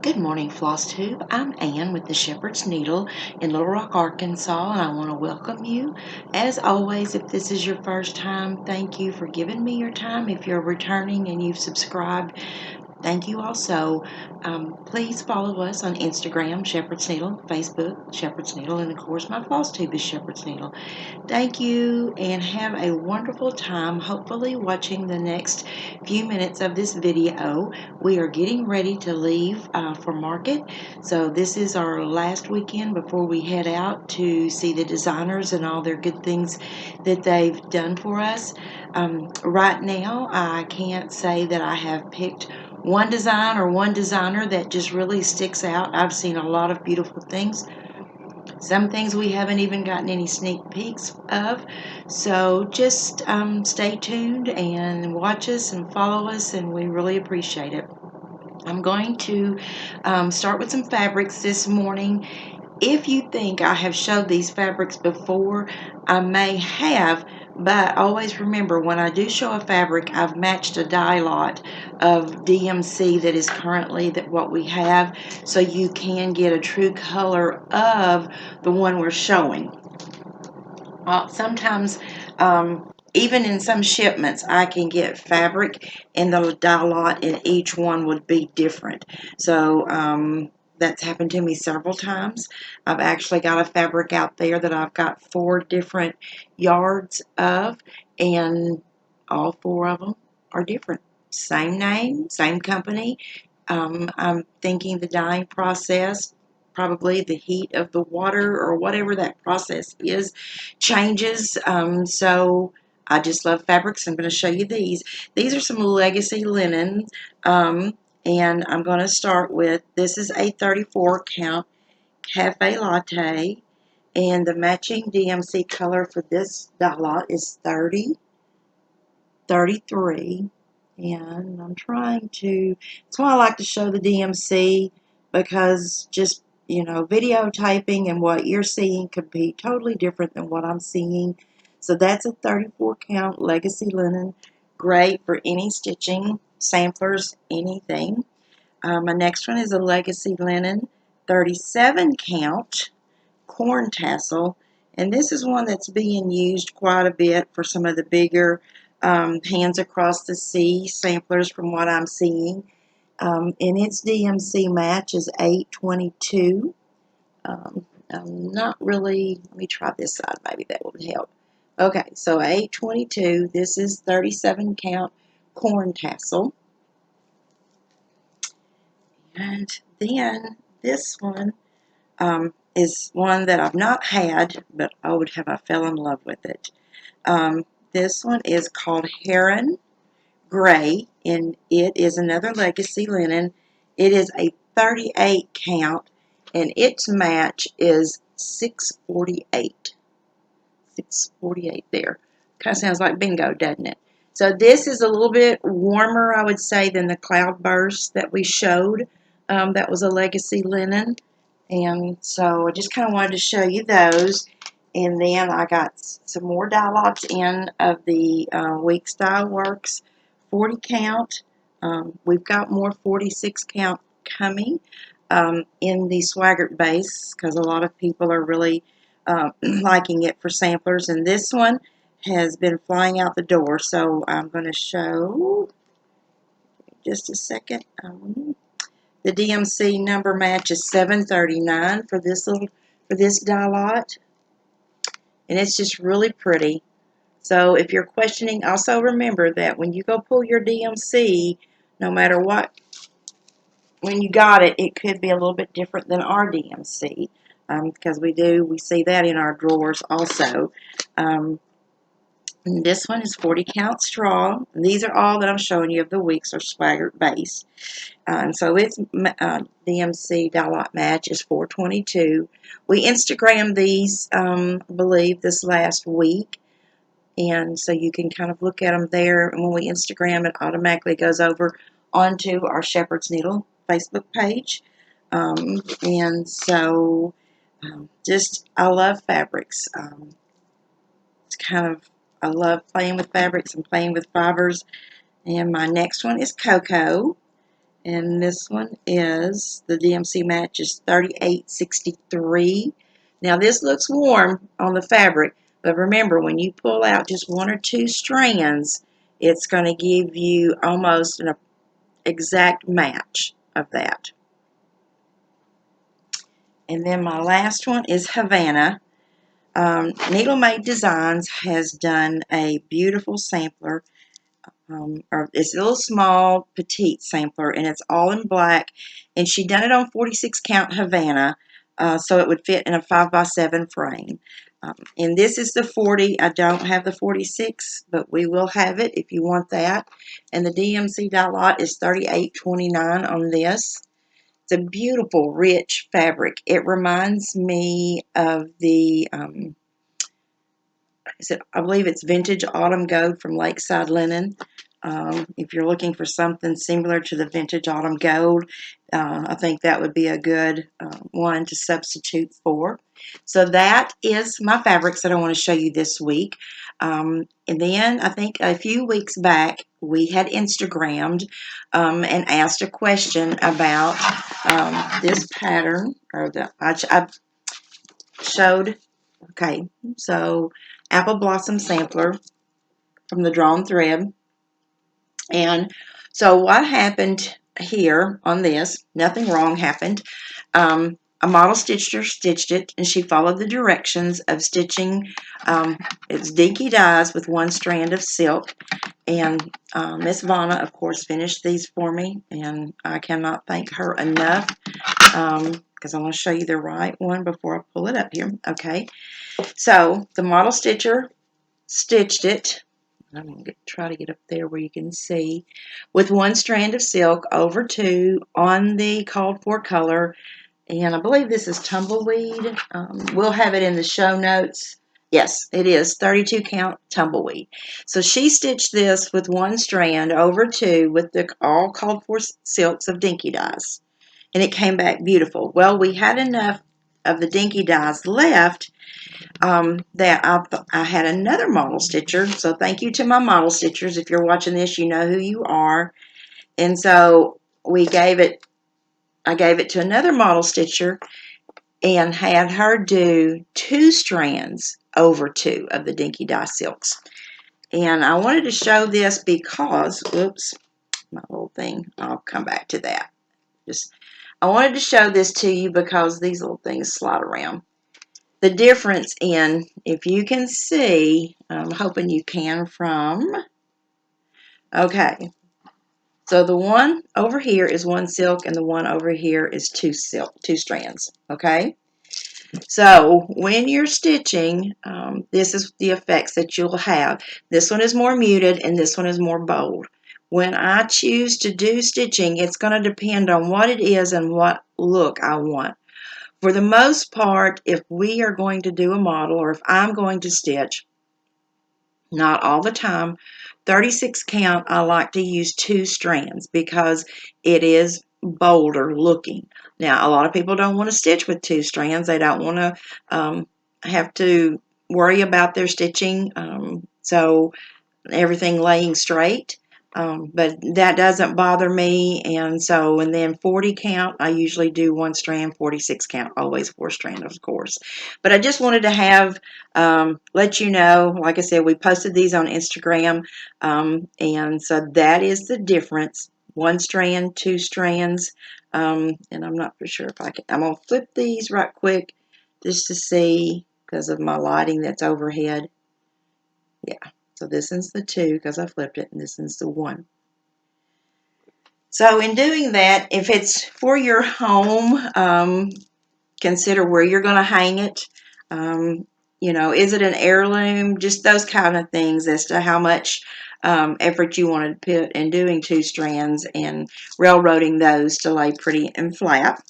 Good morning, Flosstube. I'm Ann with the Shepherd's Needle in Little Rock, Arkansas, and I want to welcome you. As always, if this is your first time, thank you for giving me your time. If you're returning and you've subscribed, thank you also. Please follow us on Instagram, Shepherd's Needle, Facebook, Shepherd's Needle, and of course my Flosstube is Shepherd's Needle. Thank you and have a wonderful time, hopefully watching the next few minutes of this video. We are getting ready to leave for market. So this is our last weekend before we head out to see the designers and all their good things that they've done for us. Right now, I can't say that I have picked one design or one designer that just really sticks out. I've seen a lot of beautiful things. Some things we haven't even gotten any sneak peeks of. So just stay tuned and watch us and follow us, and we really appreciate it. I'm going to start with some fabrics this morning. If you think I have showed these fabrics before, I may have, but always remember when I do show a fabric, I've matched a dye lot of DMC that is currently what we have, so you can get a true color of the one we're showing. Sometimes, even in some shipments, I can get fabric and the dye lot in each one would be different. So, that's happened to me several times. I've actually got a fabric out there that I've got 4 different yards of, and all 4 of them are different. Same name, same company. I'm thinking the dyeing process, probably the heat of the water or whatever that process is, changes. So I just love fabrics. I'm going to show you these. These are some legacy linen. And I'm going to start with, this is a 34 count cafe latte, and the matching DMC color for this dye lot is 30, 33, and I'm trying to, that's why I like to show the DMC, because just, videotaping and what you're seeing could be totally different than what I'm seeing. So that's a 34 count legacy linen, great for any stitching, samplers, anything. My next one is a legacy linen 37 count corn tassel, and this is one that's being used quite a bit for some of the bigger hands across the sea samplers from what I'm seeing. And its DMC match is 822. I'm not really, let me try this side, maybe that would help. Okay, so 822, this is 37 count corn tassel. And then this one is one that I've not had, but oh, have I fell in love with it. This one is called Heron Gray, and it is another legacy linen. It is a 38 count, and its match is 648. 648 there. Kind of sounds like bingo, doesn't it? So this is a little bit warmer, I would say, than the Cloudburst that we showed. That was a legacy linen. And so I just kind of wanted to show you those. And then I got some more dye lots in of the Weeks Dye Works 40 count. We've got more 46 count coming in the Swaggart base, because a lot of people are really liking it for samplers. And this one has been flying out the door. So I'm going to show, just a second. The DMC number match is 739 for this dye lot, and it's just really pretty. So if you're questioning, also remember that when you go pull your DMC, no matter what, when you got it, it could be a little bit different than our DMC, because we see that in our drawers also. And this one is 40 count straw. And these are all that I'm showing you of the Weeks or Swaggart base. And so its DMC dye lot match is 422. We Instagrammed these, I believe, this last week. And so you can kind of look at them there. And when we Instagram, it automatically goes over onto our Shepherd's Needle Facebook page. And so I love fabrics. It's kind of, I love playing with fabrics and playing with fibers. And my next one is Cocoa. And this one is, the DMC match is 38.63. Now this looks warm on the fabric, but remember when you pull out just one or two strands, it's going to give you almost an exact match of that. And then my last one is Havana. Needle Made Designs has done a beautiful sampler. It's a little small, petite sampler, and it's all in black. And she done it on 46 count Havana, so it would fit in a 5x7 frame. And this is the 40. I don't have the 46, but we will have it if you want that. And the DMC dye lot is 38.29 on this. It's a beautiful, rich fabric. It reminds me of the I believe it's Vintage Autumn Gold from Lakeside Linen. If you're looking for something similar to the Vintage Autumn Gold, I think that would be a good one to substitute for. So that is my fabrics that I want to show you this week. And then I think a few weeks back we had Instagrammed and asked a question about this pattern, or I showed. Okay, so Apple Blossom Sampler from the Drawn Thread. And so what happened here on this, nothing wrong happened. A model stitcher stitched it, and she followed the directions of stitching. It's dinky dyes with one strand of silk. And Miss Vanna, of course, finished these for me, and I cannot thank her enough because I want to show you the right one before I pull it up here. Okay. So the model stitcher stitched it. I'm going to try to get up there where you can see, with one strand of silk over two on the called for color. And I believe this is Tumbleweed. We'll have it in the show notes. Yes, it is 32 count Tumbleweed. So she stitched this with one strand over two with the all called for silks of dinky dyes. And it came back beautiful. Well, we had enough of the dinky dyes left that I had another model stitcher. So thank you to my model stitchers. If you're watching this, you know who you are. And so I gave it to another model stitcher and had her do two strands over two of the dinky dye silks. And I wanted to show this because, oops, my little thing, I'll come back to that. I wanted to show this to you because these little things slide around. The difference in, if you can see, I'm hoping you can okay. So the one over here is one silk and the one over here is two strands, okay? So when you're stitching, this is the effects that you'll have. This one is more muted and this one is more bold. When I choose to do stitching, it's going to depend on what it is and what look I want. For the most part, if we are going to do a model or if I'm going to stitch, not all the time, 36 count, I like to use two strands because it is bolder looking. Now, a lot of people don't want to stitch with two strands. They don't want to have to worry about their stitching, so everything laying straight. But that doesn't bother me, and then 40 count, I usually do one strand, 46 count, always four strand, of course. But I just wanted to have, let you know, like I said, we posted these on Instagram, and so that is the difference, one strand, two strands, and I'm not for sure if I can, I'm going to flip these right quick just to see, because of my lighting that's overhead. Yeah. So this is the two because I flipped it, and this is the one. So in doing that, if it's for your home, consider where you're going to hang it. Is it an heirloom? Just those kind of things as to how much effort you want to put in doing two strands and railroading those to lay pretty and flat.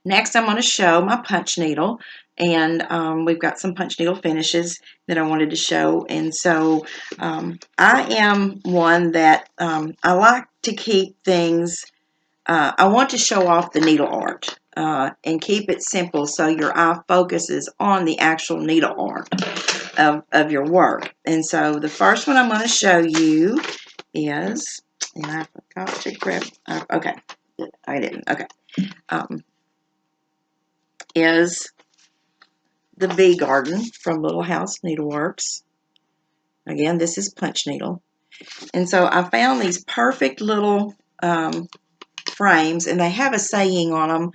Next, I'm going to show my punch needle, and we've got some punch needle finishes that I wanted to show. And so I am one that I like to keep things, I want to show off the needle art and keep it simple so your eye focuses on the actual needle art of your work. And so the first one I'm going to show you is And I forgot to grab, okay, I didn't, okay, is the Bee Garden from Little House Needleworks. Again, this is punch needle. And so I found these perfect little frames, and they have a saying on them.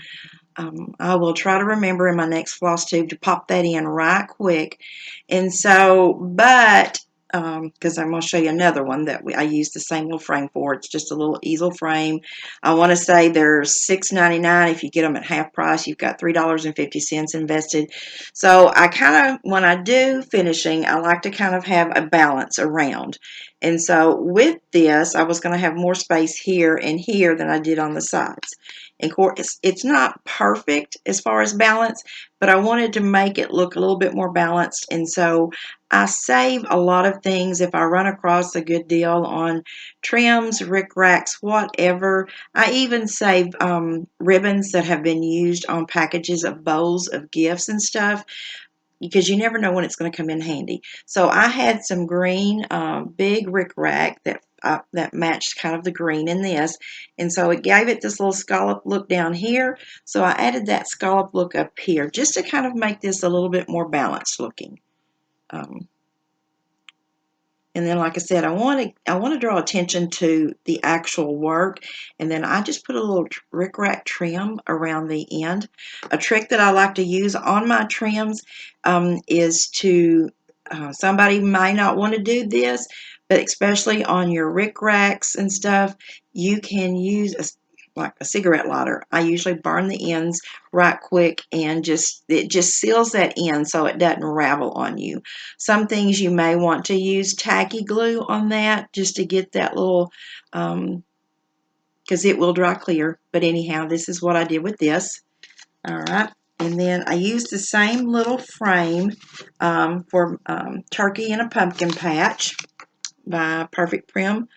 I will try to remember in my next floss tube to pop that in right quick. And so, but because I'm going to show you another one that I use the same little frame for. It's just a little easel frame. I want to say they're $6.99. If you get them at half price, you've got $3.50 invested. So I kind of, when I do finishing, I like to kind of have a balance around. And so with this, I was going to have more space here and here than I did on the sides. And of course, it's not perfect as far as balance, but I wanted to make it look a little bit more balanced. And so I save a lot of things if I run across a good deal on trims, rickracs, whatever. I even save ribbons that have been used on packages of bowls of gifts and stuff, because you never know when it's going to come in handy. So I had some green big rickrack that matched kind of the green in this, and so it gave it this little scallop look down here. So I added that scallop look up here just to kind of make this a little bit more balanced looking. And then, like I said, I want to draw attention to the actual work, and then I just put a little rickrack trim around the end. A trick that I like to use on my trims is to, somebody may not want to do this, but especially on your rickracks and stuff, you can use like a cigarette lighter. I usually burn the ends right quick, and it just seals that end so it doesn't ravel on you. Some things you may want to use tacky glue on that just to get that little, because it will dry clear. But anyhow, this is what I did with this. All right. And then I used the same little frame for Turkey in a Pumpkin Patch by Perfect Prim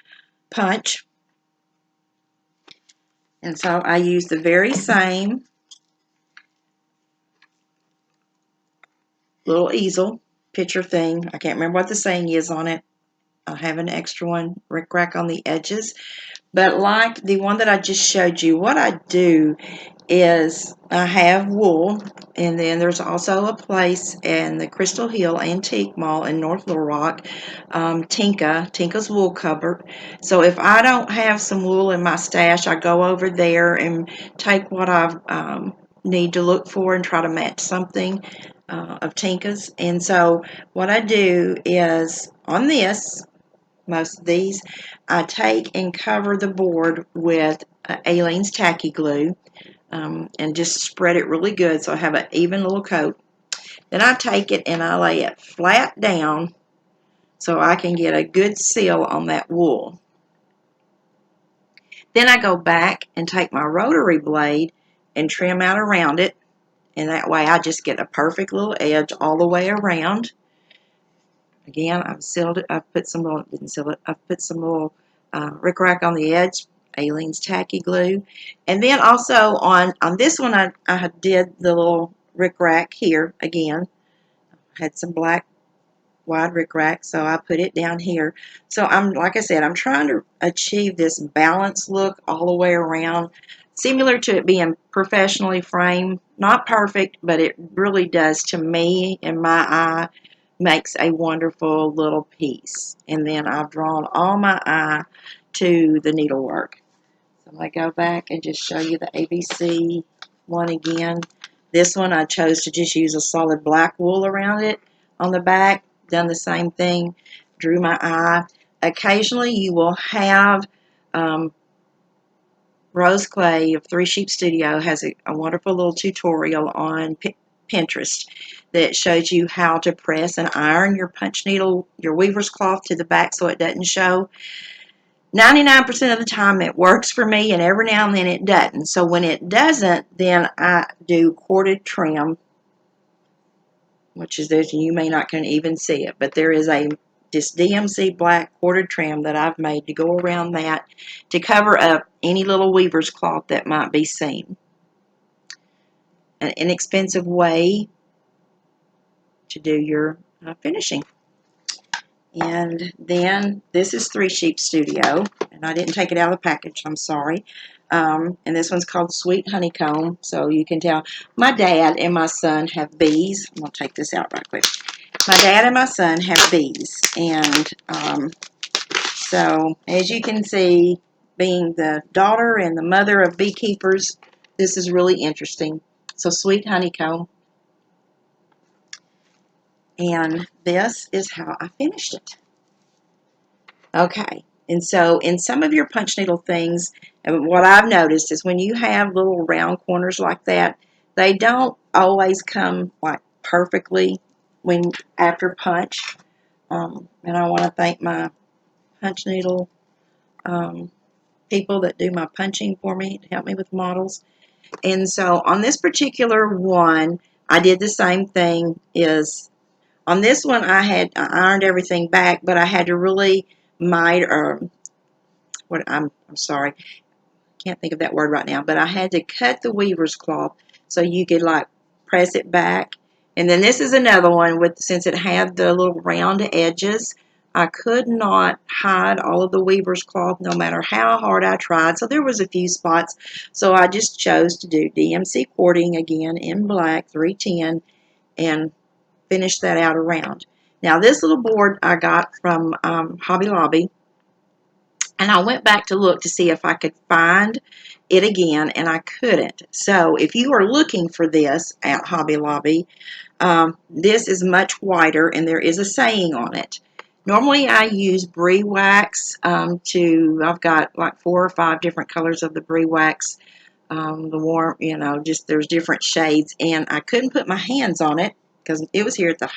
Punch. And so I used the very same little easel picture thing. I can't remember what the saying is on it. I'll have an extra one, rickrack on the edges. But like the one that I just showed you, what I do is I have wool, and then there's also a place in the Crystal Hill Antique Mall in North Little Rock, Tinka's Wool Cupboard. So if I don't have some wool in my stash, I go over there and take what I need to look for and try to match something of Tinka's. And so what I do is on this, most of these, I take and cover the board with Aleene's tacky glue, and just spread it really good so I have an even little coat. Then I take it and I lay it flat down so I can get a good seal on that wool. Then I go back and take my rotary blade and trim out around it, and that way I just get a perfect little edge all the way around. Again, I've sealed it. I've put some little, didn't seal it, I've put some little rickrack on the edge, Aleene's tacky glue. And then also on this one, I did the little rickrack here again. I had some black wide rickrack, so I put it down here. So like I said, I'm trying to achieve this balanced look all the way around, similar to it being professionally framed. Not perfect, but it really does, to me, in my eye, makes a wonderful little piece. And then I've drawn all my eye to the needlework. So I'm going to go back and just show you the ABC one again. This one I chose to just use a solid black wool around it on the back. Done the same thing, drew my eye. Occasionally you will have Rose Clay of Three Sheep Studio has a wonderful little tutorial on Pinterest that shows you how to press and iron your punch needle, your weaver's cloth to the back so it doesn't show. 99% of the time it works for me, and every now and then it doesn't. So when it doesn't, then I do corded trim, which is this. You may not can even see it, but there is this DMC black corded trim that I've made to go around that to cover up any little weaver's cloth that might be seen. An inexpensive way to do your finishing. And then this is Three Sheep Studio, and I didn't take it out of the package, I'm sorry. And this one's called Sweet Honeycomb, so you can tell my dad and my son have bees. I'm going to take this out right quick. My dad and my son have bees, and so as you can see, being the daughter and the mother of beekeepers, this is really interesting. So Sweet Honeycomb, and this is how I finished it. Okay, and so in some of your punch needle things, what I've noticed is when you have little round corners like that, they don't always come like perfectly when after punch. And I want to thank my punch needle people that do my punching for me to help me with models. And so on this particular one, I did the same thing. Is on this one I ironed everything back, but I had to really I'm sorry, can't think of that word right now, but I had to cut the weaver's cloth so you could like press it back. And then this is another one with, since it had the little round edges, I could not hide all of the weaver's cloth no matter how hard I tried. So there was a few spots. So I just chose to do DMC cording again in black 310 and finish that out around. Now this little board I got from Hobby Lobby. And I went back to look to see if I could find it again, and I couldn't. So if you are looking for this at Hobby Lobby, this is much wider, and there is a saying on it. Normally I use brie wax I've got like 4 or 5 different colors of the brie wax. The warm, just there's different shades, and I couldn't put my hands on it because it was here at the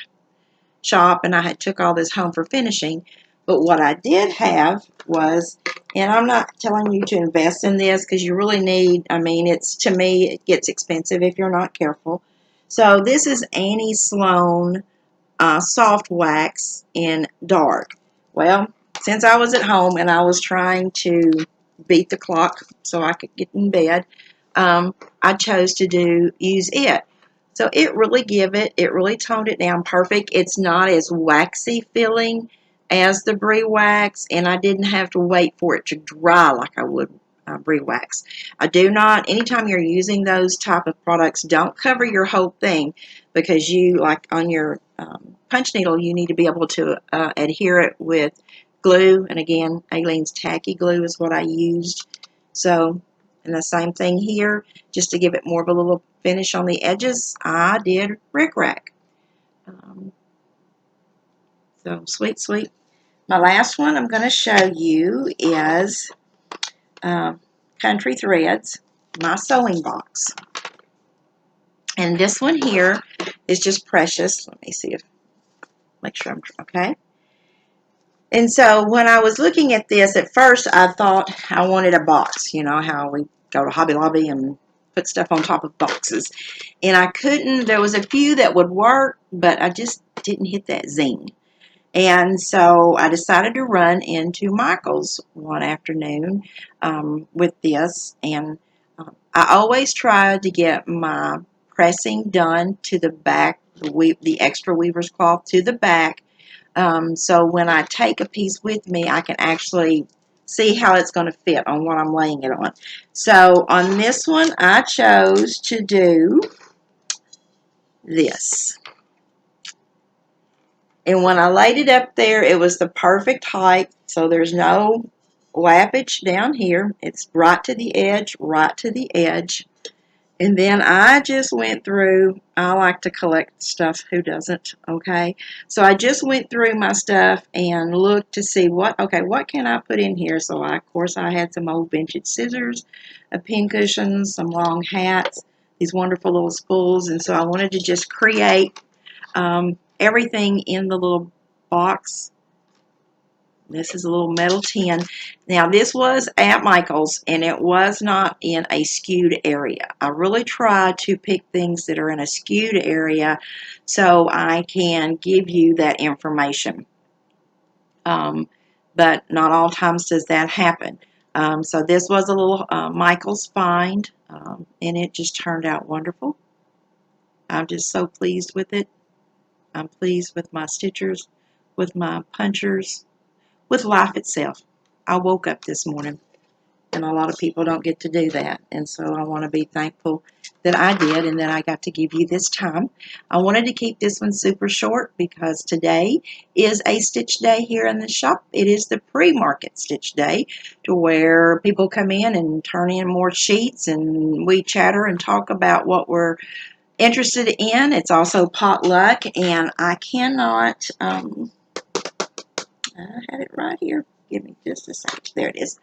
shop and I had took all this home for finishing. But what I did have was, and I'm not telling you to invest in this because you really need, to me, it gets expensive if you're not careful. So this is Annie Sloan soft wax in dark. Well, since I was at home and I was trying to beat the clock so I could get in bed, I chose to use it. So it really toned it down perfect. It's not as waxy feeling as the brie wax, and I didn't have to wait for it to dry like I would brie wax. I do not, anytime you're using those type of products, don't cover your whole thing, because you, like on your punch needle, you need to be able to adhere it with glue. And again, Aileen's tacky glue is what I used. So, and the same thing here, just to give it more of a little finish on the edges, I did rickrack. So sweet, sweet. My last one I'm going to show you is Country Threads, my sewing box. And this one here is just precious. Let me see if, make sure I'm okay. And so when I was looking at this, at first I thought I wanted a box. You know how we go to Hobby Lobby and put stuff on top of boxes. And I couldn't, there was a few that would work, but I just didn't hit that zing. And so I decided to run into Michael's one afternoon with this. And I always try to get my pressing done to the back, the extra weaver's cloth to the back. So when I take a piece with me, I can actually see how it's going to fit on what I'm laying it on. So on this one, I chose to do this. And when I laid it up there, it was the perfect height. So there's no lappage down here. It's right to the edge, right to the edge. And then I just went through, I like to collect stuff, who doesn't, okay? So I just went through my stuff and looked to see what can I put in here? So of course I had some old vintage scissors, a pincushion, some long hats, these wonderful little spools. And so I wanted to just create everything in the little box. This is a little metal tin. Now this was at Michael's and it was not in a skewed area. I really try to pick things that are in a skewed area so I can give you that information. But not all times does that happen. So this was a little Michael's find, and it just turned out wonderful. I'm just so pleased with it. I'm pleased with my stitchers, with my punchers, with life itself. I woke up this morning, and a lot of people don't get to do that. And so I want to be thankful that I did and that I got to give you this time. I wanted to keep this one super short because today is a stitch day here in the shop. It is the pre-market stitch day to where people come in and turn in more sheets and we chatter and talk about what we're interested in. It's also potluck, and I cannot, I had it right here. Give me just a second. There it is.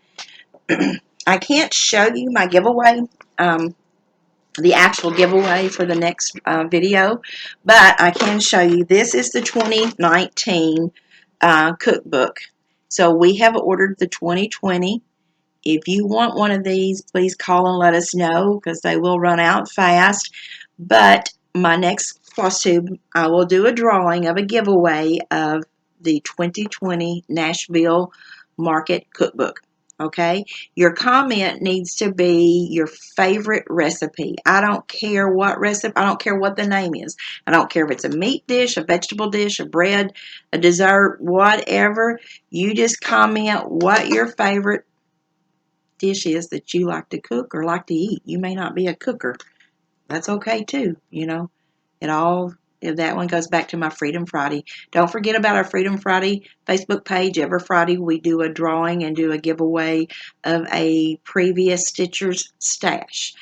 I can't show you my giveaway, the actual giveaway for the next video, but I can show you this is the 2019 cookbook. So we have ordered the 2020. If you want one of these, please call and let us know because they will run out fast. But my next Flosstube, I will do a drawing of a giveaway of the 2020 Nashville Market Cookbook. Okay, your comment needs to be your favorite recipe. I don't care what recipe, I don't care what the name is. I don't care if it's a meat dish, a vegetable dish, a bread, a dessert, whatever. You just comment what your favorite dish is that you like to cook or like to eat. You may not be a cooker. That's okay too, you know. That one goes back to my Freedom Friday. Don't forget about our Freedom Friday Facebook page. Every Friday we do a drawing and do a giveaway of a previous Stitcher's stash.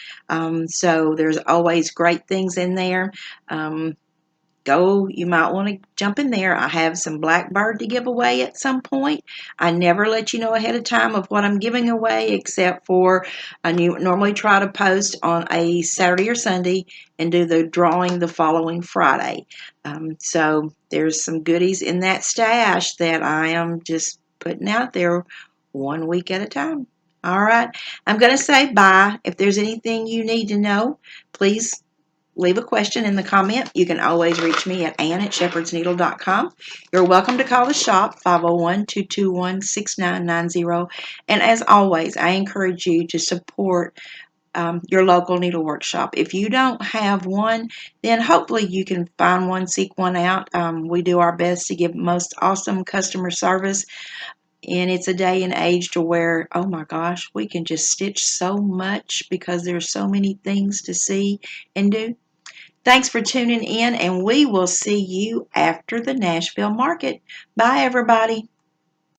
So there's always great things in there. You might want to jump in there. I have some Blackbird to give away at some point. I never let you know ahead of time of what I'm giving away except for I normally try to post on a Saturday or Sunday and do the drawing the following Friday. So there's some goodies in that stash that I am just putting out there 1 week at a time. All right. I'm going to say bye. If there's anything you need to know, please leave a question in the comment. You can always reach me at ann@shepherdsneedle.com. You're welcome to call the shop, 501-221-6990. And as always, I encourage you to support your local needlework shop. If you don't have one, then hopefully you can find one, seek one out. We do our best to give most awesome customer service. And it's a day and age to where, oh my gosh, we can just stitch so much because there's so many things to see and do. Thanks for tuning in, and we will see you after the Nashville market. Bye, everybody.